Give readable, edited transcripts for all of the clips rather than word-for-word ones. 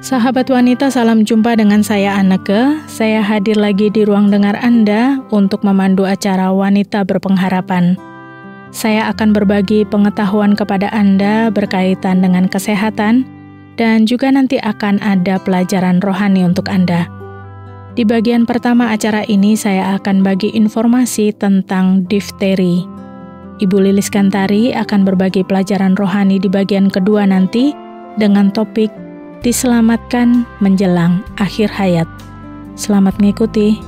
Sahabat wanita, salam jumpa dengan saya Anneke. Saya hadir lagi di ruang dengar Anda untuk memandu acara Wanita Berpengharapan. Saya akan berbagi pengetahuan kepada Anda berkaitan dengan kesehatan dan juga nanti akan ada pelajaran rohani untuk Anda. Di bagian pertama acara ini saya akan bagi informasi tentang difteri. Ibu Lilis Kantari akan berbagi pelajaran rohani di bagian kedua nanti dengan topik diselamatkan menjelang akhir hayat. Selamat mengikuti.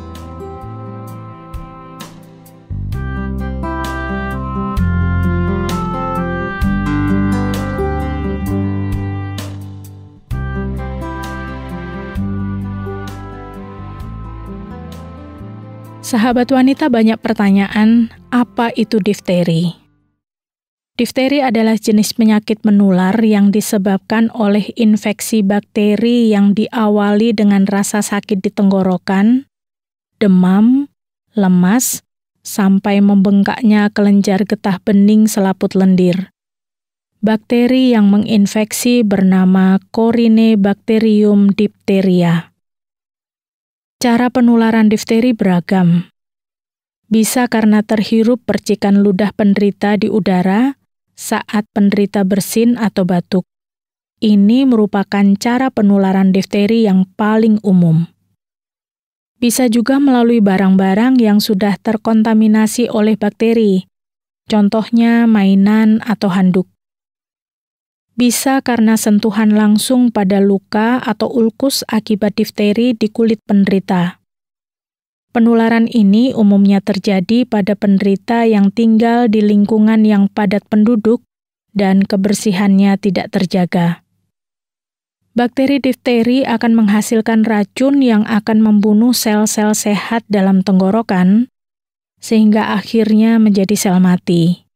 Sahabat wanita, banyak pertanyaan, apa itu difteri? Difteri adalah jenis penyakit menular yang disebabkan oleh infeksi bakteri yang diawali dengan rasa sakit di tenggorokan, demam, lemas, sampai membengkaknya kelenjar getah bening selaput lendir. Bakteri yang menginfeksi bernama Corynebacterium diphtheria. Cara penularan difteri beragam. Bisa karena terhirup percikan ludah penderita di udara saat penderita bersin atau batuk. Ini merupakan cara penularan difteri yang paling umum. Bisa juga melalui barang-barang yang sudah terkontaminasi oleh bakteri, contohnya mainan atau handuk. Bisa karena sentuhan langsung pada luka atau ulkus akibat difteri di kulit penderita. Penularan ini umumnya terjadi pada penderita yang tinggal di lingkungan yang padat penduduk dan kebersihannya tidak terjaga. Bakteri difteri akan menghasilkan racun yang akan membunuh sel-sel sehat dalam tenggorokan, sehingga akhirnya menjadi sel mati.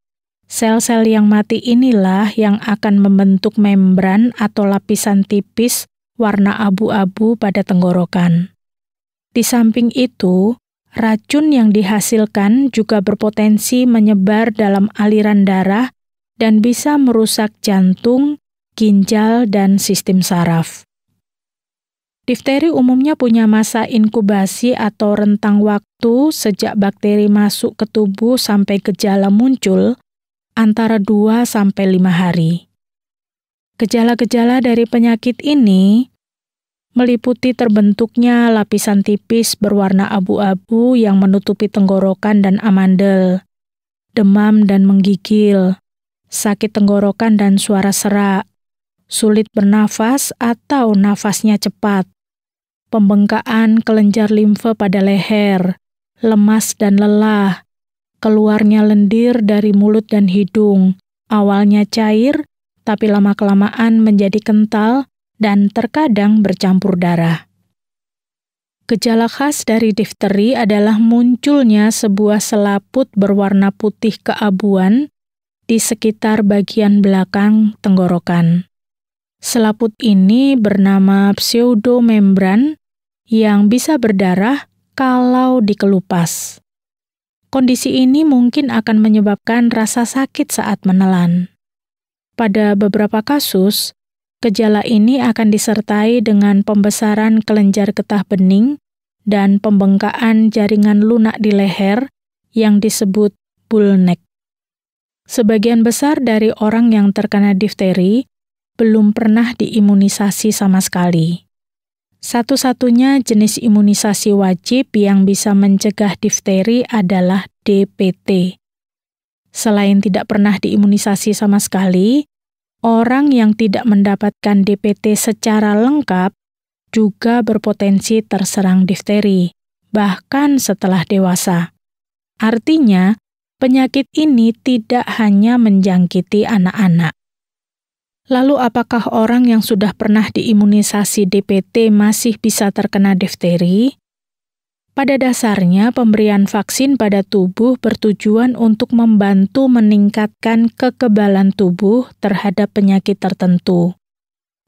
Sel-sel yang mati inilah yang akan membentuk membran atau lapisan tipis warna abu-abu pada tenggorokan. Di samping itu, racun yang dihasilkan juga berpotensi menyebar dalam aliran darah dan bisa merusak jantung, ginjal, dan sistem saraf. Difteri umumnya punya masa inkubasi atau rentang waktu sejak bakteri masuk ke tubuh sampai gejala muncul antara 2-5 hari. Gejala-gejala dari penyakit ini meliputi terbentuknya lapisan tipis berwarna abu-abu yang menutupi tenggorokan dan amandel, demam dan menggigil, sakit tenggorokan dan suara serak, sulit bernafas atau nafasnya cepat, pembengkakan kelenjar limfe pada leher, lemas dan lelah, keluarnya lendir dari mulut dan hidung, awalnya cair, tapi lama-kelamaan menjadi kental, dan terkadang bercampur darah. Gejala khas dari difteri adalah munculnya sebuah selaput berwarna putih keabuan di sekitar bagian belakang tenggorokan. Selaput ini bernama pseudomembran yang bisa berdarah kalau dikelupas. Kondisi ini mungkin akan menyebabkan rasa sakit saat menelan. Pada beberapa kasus, gejala ini akan disertai dengan pembesaran kelenjar getah bening dan pembengkakan jaringan lunak di leher yang disebut bullneck. Sebagian besar dari orang yang terkena difteri belum pernah diimunisasi sama sekali. Satu-satunya jenis imunisasi wajib yang bisa mencegah difteri adalah DPT. Selain tidak pernah diimunisasi sama sekali, orang yang tidak mendapatkan DPT secara lengkap juga berpotensi terserang difteri, bahkan setelah dewasa. Artinya, penyakit ini tidak hanya menjangkiti anak-anak. Lalu apakah orang yang sudah pernah diimunisasi DPT masih bisa terkena difteri? Pada dasarnya, pemberian vaksin pada tubuh bertujuan untuk membantu meningkatkan kekebalan tubuh terhadap penyakit tertentu.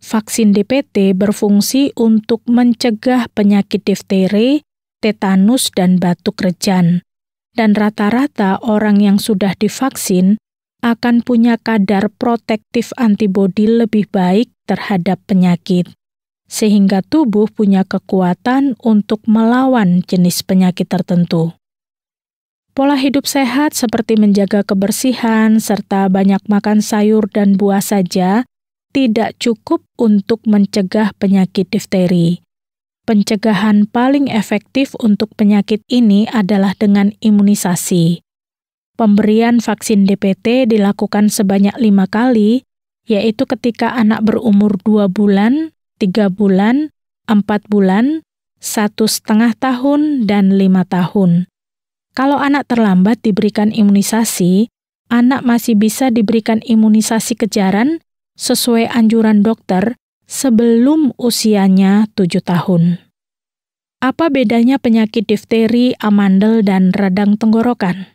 Vaksin DPT berfungsi untuk mencegah penyakit difteri, tetanus, dan batuk rejan. Dan rata-rata orang yang sudah divaksin akan punya kadar protektif antibodi lebih baik terhadap penyakit. sehingga tubuh punya kekuatan untuk melawan jenis penyakit tertentu. Pola hidup sehat seperti menjaga kebersihan serta banyak makan sayur dan buah saja tidak cukup untuk mencegah penyakit difteri. Pencegahan paling efektif untuk penyakit ini adalah dengan imunisasi. Pemberian vaksin DPT dilakukan sebanyak 5 kali, yaitu ketika anak berumur 2 bulan, 3 bulan, 4 bulan, 1,5 tahun, dan 5 tahun. Kalau anak terlambat diberikan imunisasi, anak masih bisa diberikan imunisasi kejaran sesuai anjuran dokter sebelum usianya 7 tahun. Apa bedanya penyakit difteri, amandel, dan radang tenggorokan?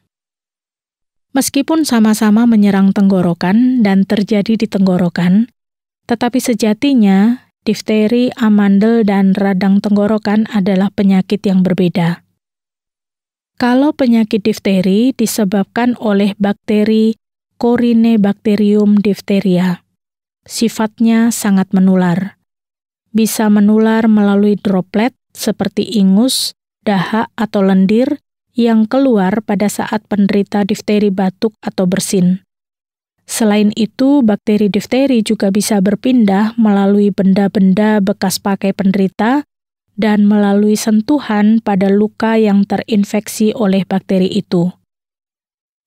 Meskipun sama-sama menyerang tenggorokan dan terjadi di tenggorokan, tetapi sejatinya difteri, amandel, dan radang tenggorokan adalah penyakit yang berbeda. Kalau penyakit difteri disebabkan oleh bakteri Corynebacterium diphtheria, sifatnya sangat menular. Bisa menular melalui droplet seperti ingus, dahak, atau lendir yang keluar pada saat penderita difteri batuk atau bersin. Selain itu, bakteri difteri juga bisa berpindah melalui benda-benda bekas pakai penderita dan melalui sentuhan pada luka yang terinfeksi oleh bakteri itu.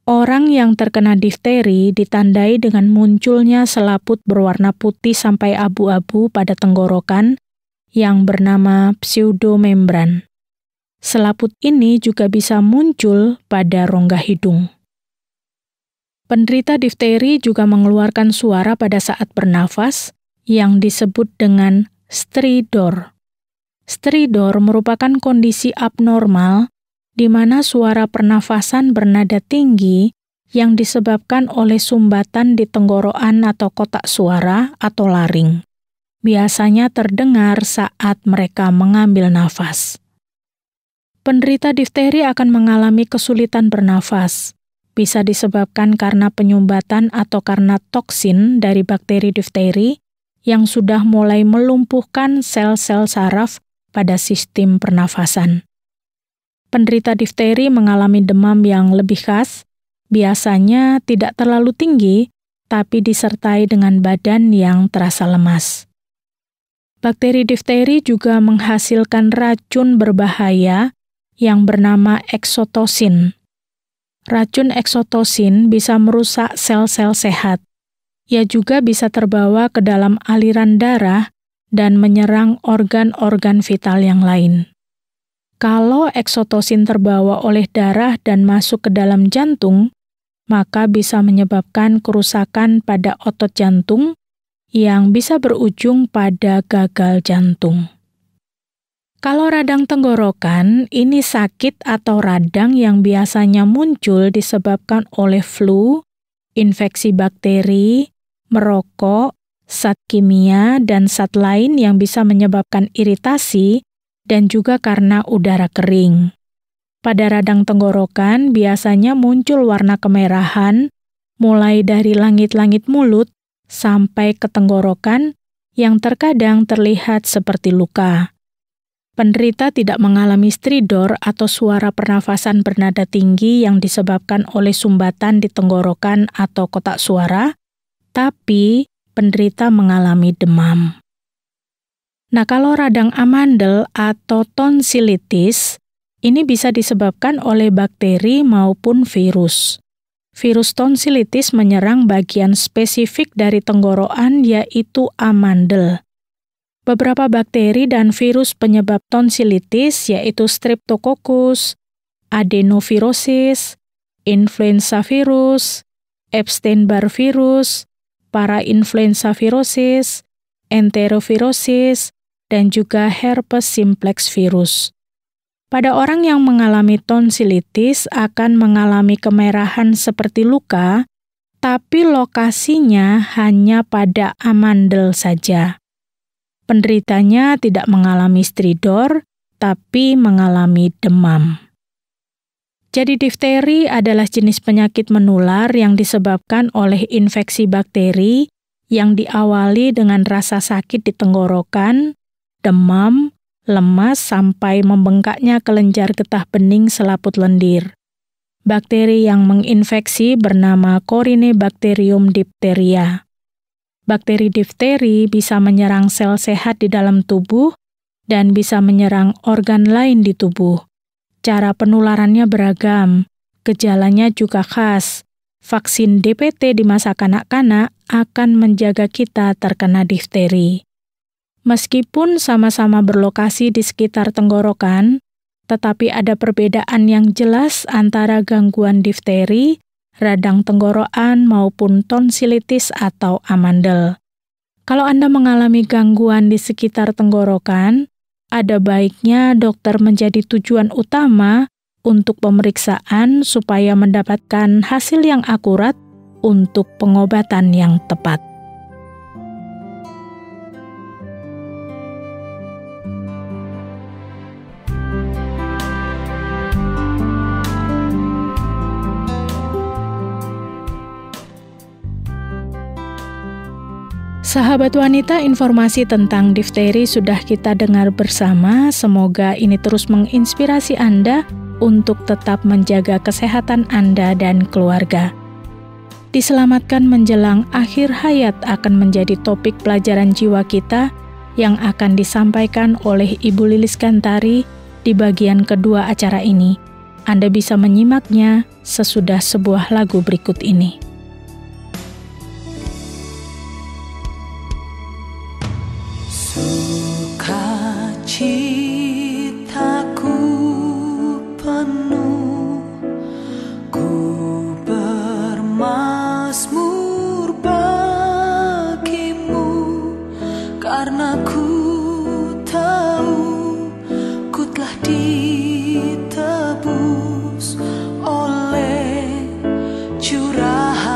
Orang yang terkena difteri ditandai dengan munculnya selaput berwarna putih sampai abu-abu pada tenggorokan yang bernama pseudomembran. Selaput ini juga bisa muncul pada rongga hidung. Penderita difteri juga mengeluarkan suara pada saat bernafas yang disebut dengan stridor. Stridor merupakan kondisi abnormal di mana suara pernafasan bernada tinggi yang disebabkan oleh sumbatan di tenggorokan atau kotak suara atau laring. Biasanya terdengar saat mereka mengambil nafas. Penderita difteri akan mengalami kesulitan bernafas. Bisa disebabkan karena penyumbatan atau karena toksin dari bakteri difteri yang sudah mulai melumpuhkan sel-sel saraf pada sistem pernafasan. Penderita difteri mengalami demam yang lebih khas, biasanya tidak terlalu tinggi, tapi disertai dengan badan yang terasa lemas. Bakteri difteri juga menghasilkan racun berbahaya yang bernama eksotosin. Racun eksotosin bisa merusak sel-sel sehat. Ia juga bisa terbawa ke dalam aliran darah dan menyerang organ-organ vital yang lain. Kalau eksotosin terbawa oleh darah dan masuk ke dalam jantung, maka bisa menyebabkan kerusakan pada otot jantung yang bisa berujung pada gagal jantung. Kalau radang tenggorokan, ini sakit atau radang yang biasanya muncul disebabkan oleh flu, infeksi bakteri, merokok, zat kimia, dan zat lain yang bisa menyebabkan iritasi dan juga karena udara kering. Pada radang tenggorokan biasanya muncul warna kemerahan mulai dari langit-langit mulut sampai ke tenggorokan yang terkadang terlihat seperti luka. Penderita tidak mengalami stridor atau suara pernafasan bernada tinggi yang disebabkan oleh sumbatan di tenggorokan atau kotak suara, tapi penderita mengalami demam. Nah, kalau radang amandel atau tonsilitis, ini bisa disebabkan oleh bakteri maupun virus. Virus tonsilitis menyerang bagian spesifik dari tenggorokan, yaitu amandel. Beberapa bakteri dan virus penyebab tonsilitis yaitu Streptococcus, adenovirosis, influenza virus, Epstein-Barr virus, parainfluenza virosis, enterovirosis, dan juga herpes simplex virus. Pada orang yang mengalami tonsilitis akan mengalami kemerahan seperti luka, tapi lokasinya hanya pada amandel saja. Penderitanya tidak mengalami stridor, tapi mengalami demam. Jadi difteri adalah jenis penyakit menular yang disebabkan oleh infeksi bakteri yang diawali dengan rasa sakit di tenggorokan, demam, lemas sampai membengkaknya kelenjar getah bening selaput lendir. Bakteri yang menginfeksi bernama Corynebacterium diphtheria. Bakteri difteri bisa menyerang sel sehat di dalam tubuh dan bisa menyerang organ lain di tubuh. Cara penularannya beragam, gejalanya juga khas. Vaksin DPT di masa kanak-kanak akan menjaga kita terkena difteri. Meskipun sama-sama berlokasi di sekitar tenggorokan, tetapi ada perbedaan yang jelas antara gangguan difteri, radang tenggorokan maupun tonsilitis atau amandel. Kalau Anda mengalami gangguan di sekitar tenggorokan, ada baiknya dokter menjadi tujuan utama untuk pemeriksaan supaya mendapatkan hasil yang akurat untuk pengobatan yang tepat. Sahabat wanita, informasi tentang difteri sudah kita dengar bersama. Semoga ini terus menginspirasi Anda untuk tetap menjaga kesehatan Anda dan keluarga. Diselamatkan menjelang akhir hayat akan menjadi topik pelajaran jiwa kita yang akan disampaikan oleh Ibu Lilis Gantari di bagian kedua acara ini. Anda bisa menyimaknya sesudah sebuah lagu berikut ini. Sukacitaku penuh, ku bermazmur bagimu, karena ku tahu ku telah ditebus oleh curahan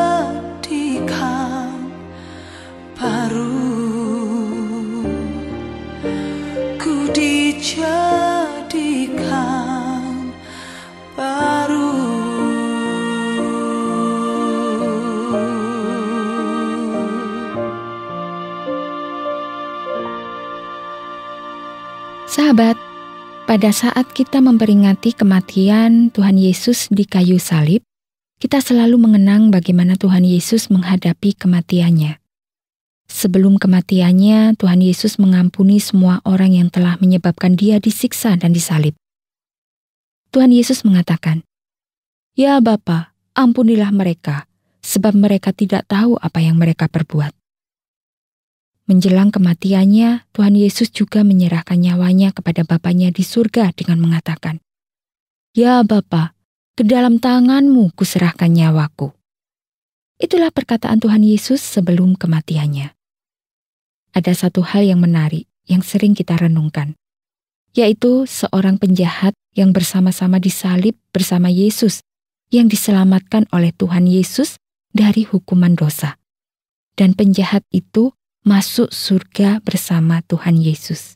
dijadikan baru, ku dijadikan baru. Sahabat, pada saat kita memperingati kematian Tuhan Yesus di kayu salib, kita selalu mengenang bagaimana Tuhan Yesus menghadapi kematiannya. Sebelum kematiannya, Tuhan Yesus mengampuni semua orang yang telah menyebabkan dia disiksa dan disalib. Tuhan Yesus mengatakan, "Ya Bapa, ampunilah mereka, sebab mereka tidak tahu apa yang mereka perbuat." Menjelang kematiannya, Tuhan Yesus juga menyerahkan nyawanya kepada Bapanya di surga dengan mengatakan, "Ya Bapa, ke dalam tangan-Mu kuserahkan nyawaku." Itulah perkataan Tuhan Yesus sebelum kematiannya. Ada satu hal yang menarik yang sering kita renungkan, yaitu seorang penjahat yang bersama-sama disalib bersama Yesus, yang diselamatkan oleh Tuhan Yesus dari hukuman dosa. Dan penjahat itu masuk surga bersama Tuhan Yesus.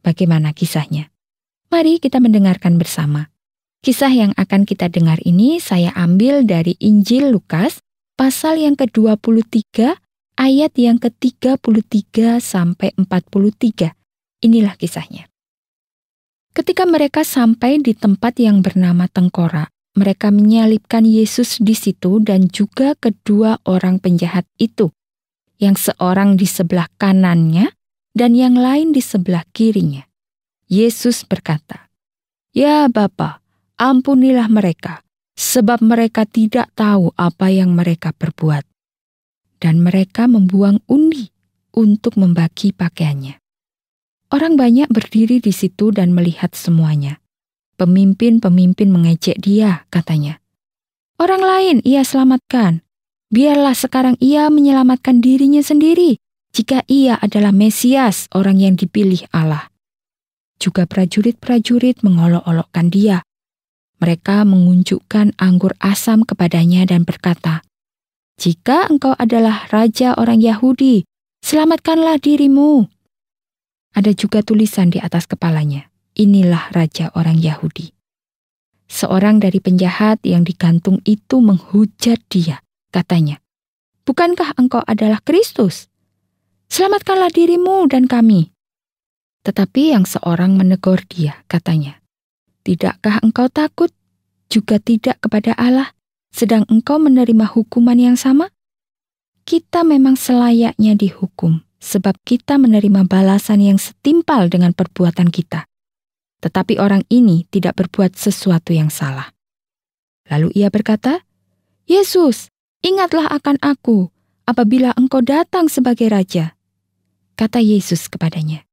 Bagaimana kisahnya? Mari kita mendengarkan bersama. Kisah yang akan kita dengar ini saya ambil dari Injil Lukas, pasal yang ke-23, ayat yang ke-33 sampai 43. Inilah kisahnya. Ketika mereka sampai di tempat yang bernama Tengkorak, mereka menyalibkan Yesus di situ dan juga kedua orang penjahat itu, yang seorang di sebelah kanannya dan yang lain di sebelah kirinya. Yesus berkata, "Ya Bapa, ampunilah mereka, sebab mereka tidak tahu apa yang mereka perbuat." Dan mereka membuang undi untuk membagi pakaiannya. Orang banyak berdiri di situ dan melihat semuanya. Pemimpin-pemimpin mengejek dia, katanya. "Orang lain ia selamatkan. Biarlah sekarang ia menyelamatkan dirinya sendiri, jika ia adalah Mesias, orang yang dipilih Allah." Juga prajurit-prajurit mengolok-olokkan dia. Mereka mengunjukkan anggur asam kepadanya dan berkata, "Jika engkau adalah raja orang Yahudi, selamatkanlah dirimu." Ada juga tulisan di atas kepalanya, "Inilah raja orang Yahudi." Seorang dari penjahat yang digantung itu menghujat dia. Katanya, "Bukankah engkau adalah Kristus? Selamatkanlah dirimu dan kami." Tetapi yang seorang menegur dia, katanya, "Tidakkah engkau takut, juga tidak kepada Allah, sedang engkau menerima hukuman yang sama? Kita memang selayaknya dihukum, sebab kita menerima balasan yang setimpal dengan perbuatan kita. Tetapi orang ini tidak berbuat sesuatu yang salah." Lalu ia berkata, "Yesus, ingatlah akan aku apabila engkau datang sebagai raja." Kata Yesus kepadanya,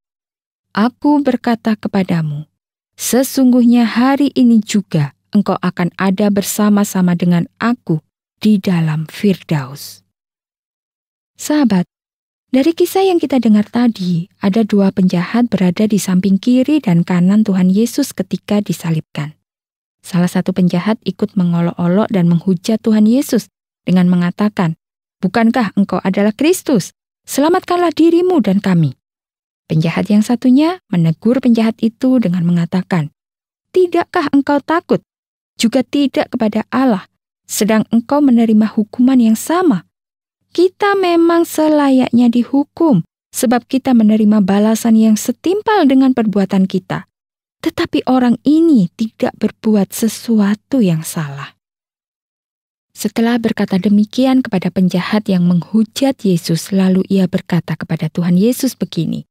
"Aku berkata kepadamu, sesungguhnya hari ini juga engkau akan ada bersama-sama dengan aku di dalam Firdaus." Sahabat, dari kisah yang kita dengar tadi, ada dua penjahat berada di samping kiri dan kanan Tuhan Yesus ketika disalibkan. Salah satu penjahat ikut mengolok-olok dan menghujat Tuhan Yesus dengan mengatakan, "Bukankah engkau adalah Kristus? Selamatkanlah dirimu dan kami." Penjahat yang satunya menegur penjahat itu dengan mengatakan, "Tidakkah engkau takut, juga tidak kepada Allah, sedang engkau menerima hukuman yang sama? Kita memang selayaknya dihukum, sebab kita menerima balasan yang setimpal dengan perbuatan kita. Tetapi orang ini tidak berbuat sesuatu yang salah." Setelah berkata demikian kepada penjahat yang menghujat Yesus, lalu ia berkata kepada Tuhan Yesus begini,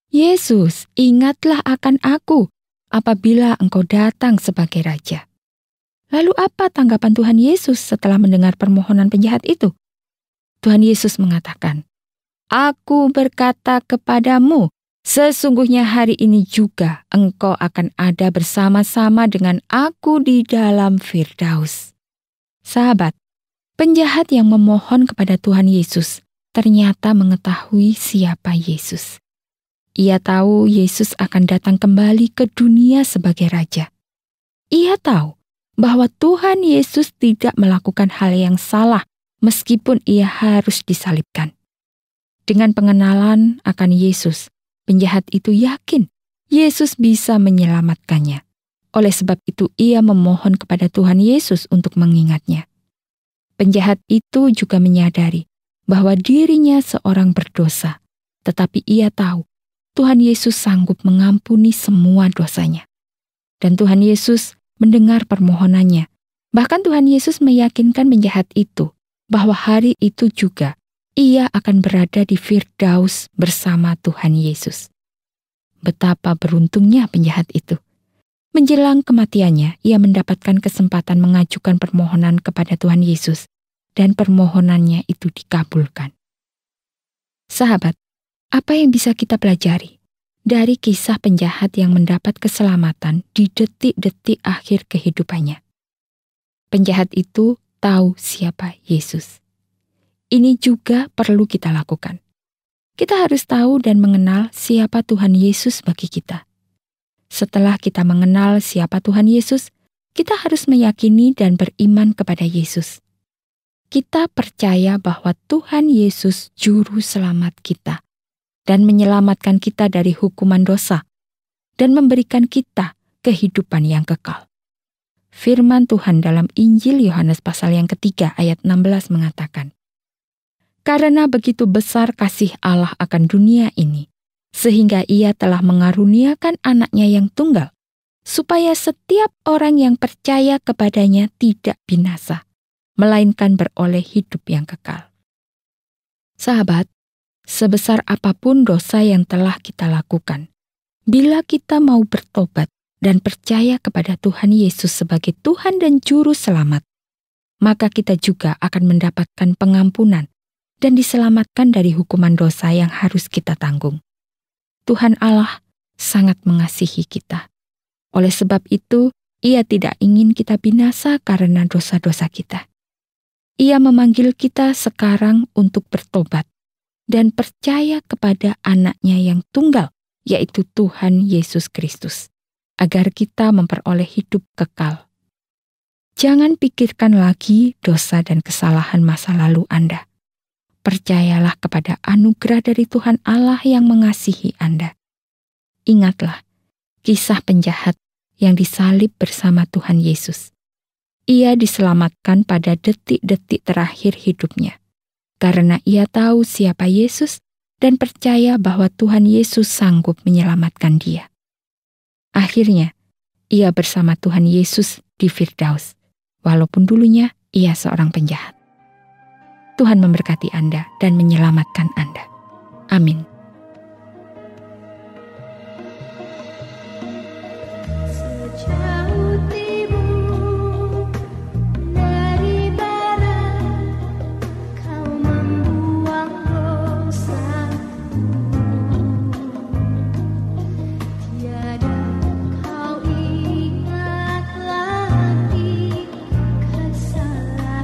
"Yesus, ingatlah akan aku apabila engkau datang sebagai raja." Lalu apa tanggapan Tuhan Yesus setelah mendengar permohonan penjahat itu? Tuhan Yesus mengatakan, "Aku berkata kepadamu, sesungguhnya hari ini juga engkau akan ada bersama-sama dengan aku di dalam Firdaus." Sahabat, penjahat yang memohon kepada Tuhan Yesus ternyata mengetahui siapa Yesus. Ia tahu Yesus akan datang kembali ke dunia sebagai raja. Ia tahu bahwa Tuhan Yesus tidak melakukan hal yang salah meskipun ia harus disalibkan. Dengan pengenalan akan Yesus, penjahat itu yakin Yesus bisa menyelamatkannya. Oleh sebab itu ia memohon kepada Tuhan Yesus untuk mengingatnya. Penjahat itu juga menyadari bahwa dirinya seorang berdosa, tetapi ia tahu Tuhan Yesus sanggup mengampuni semua dosanya. Dan Tuhan Yesus mendengar permohonannya. Bahkan Tuhan Yesus meyakinkan penjahat itu bahwa hari itu juga ia akan berada di Firdaus bersama Tuhan Yesus. Betapa beruntungnya penjahat itu. Menjelang kematiannya, ia mendapatkan kesempatan mengajukan permohonan kepada Tuhan Yesus, dan permohonannya itu dikabulkan. Sahabat, apa yang bisa kita pelajari dari kisah penjahat yang mendapat keselamatan di detik-detik akhir kehidupannya? Penjahat itu tahu siapa Yesus. Ini juga perlu kita lakukan. Kita harus tahu dan mengenal siapa Tuhan Yesus bagi kita. Setelah kita mengenal siapa Tuhan Yesus, kita harus meyakini dan beriman kepada Yesus. Kita percaya bahwa Tuhan Yesus juru selamat kita dan menyelamatkan kita dari hukuman dosa dan memberikan kita kehidupan yang kekal. Firman Tuhan dalam Injil Yohanes pasal yang ketiga ayat 16 mengatakan, "Karena begitu besar kasih Allah akan dunia ini, sehingga ia telah mengaruniakan anaknya yang tunggal, supaya setiap orang yang percaya kepadanya tidak binasa, melainkan beroleh hidup yang kekal." Sahabat, sebesar apapun dosa yang telah kita lakukan, bila kita mau bertobat dan percaya kepada Tuhan Yesus sebagai Tuhan dan Juru Selamat, maka kita juga akan mendapatkan pengampunan dan diselamatkan dari hukuman dosa yang harus kita tanggung. Tuhan Allah sangat mengasihi kita. Oleh sebab itu, Ia tidak ingin kita binasa karena dosa-dosa kita. Ia memanggil kita sekarang untuk bertobat dan percaya kepada anaknya yang tunggal, yaitu Tuhan Yesus Kristus, agar kita memperoleh hidup kekal. Jangan pikirkan lagi dosa dan kesalahan masa lalu Anda. Percayalah kepada anugerah dari Tuhan Allah yang mengasihi Anda. Ingatlah kisah penjahat yang disalib bersama Tuhan Yesus. Ia diselamatkan pada detik-detik terakhir hidupnya, karena ia tahu siapa Yesus dan percaya bahwa Tuhan Yesus sanggup menyelamatkan dia. Akhirnya, ia bersama Tuhan Yesus di Firdaus, walaupun dulunya ia seorang penjahat. Tuhan memberkati Anda dan menyelamatkan Anda. Amin. Sejauh timur dari barat, Kau membuang dosaku. Tiada Kau ingat lagi kesalahanku.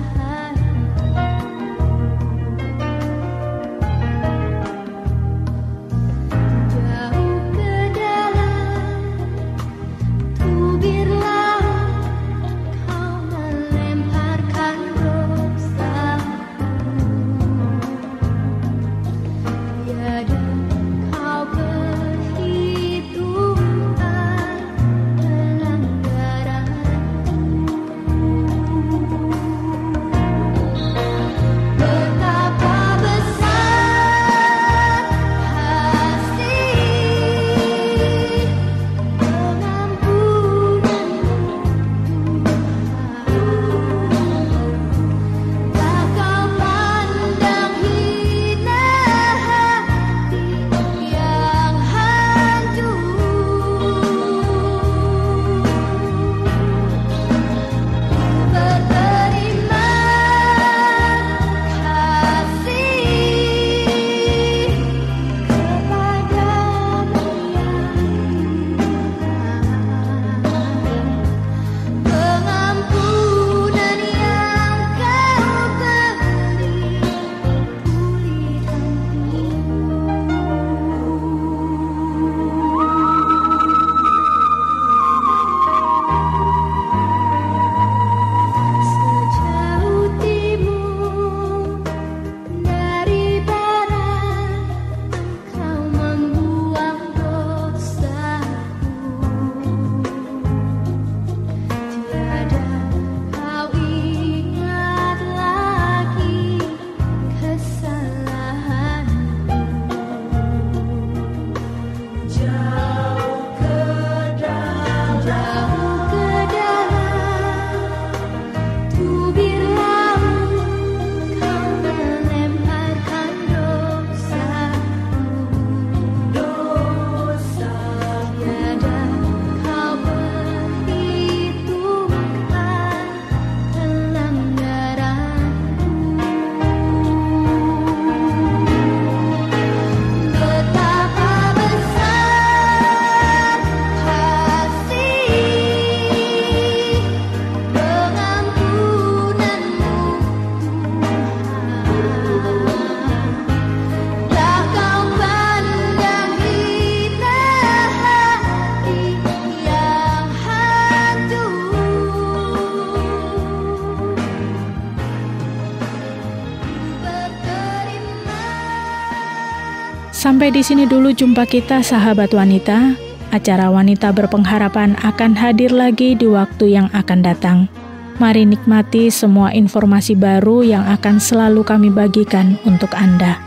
Sampai di sini dulu jumpa kita, sahabat wanita. Acara Wanita Berpengharapan akan hadir lagi di waktu yang akan datang. Mari nikmati semua informasi baru yang akan selalu kami bagikan untuk Anda.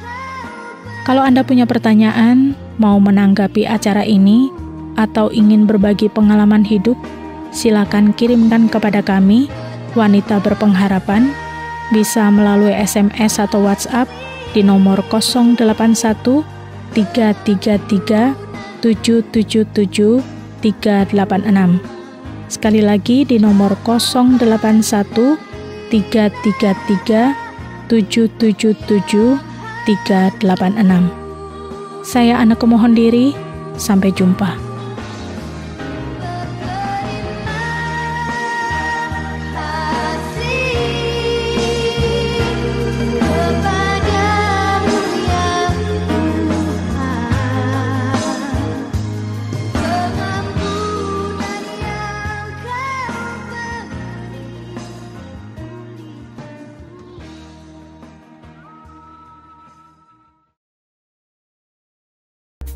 Kalau Anda punya pertanyaan, mau menanggapi acara ini, atau ingin berbagi pengalaman hidup, silakan kirimkan kepada kami, Wanita Berpengharapan, bisa melalui SMS atau WhatsApp di nomor 081 333 777 386. Sekali lagi di nomor 081 333 777 386. Saya Ana Kumohon diri, sampai jumpa.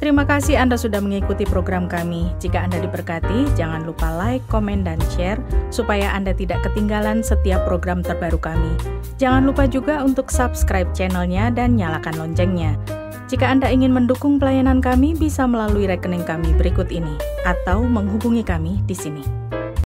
Terima kasih Anda sudah mengikuti program kami. Jika Anda diberkati, jangan lupa like, komen, dan share supaya Anda tidak ketinggalan setiap program terbaru kami. Jangan lupa juga untuk subscribe channelnya dan nyalakan loncengnya. Jika Anda ingin mendukung pelayanan kami, bisa melalui rekening kami berikut ini atau menghubungi kami di sini.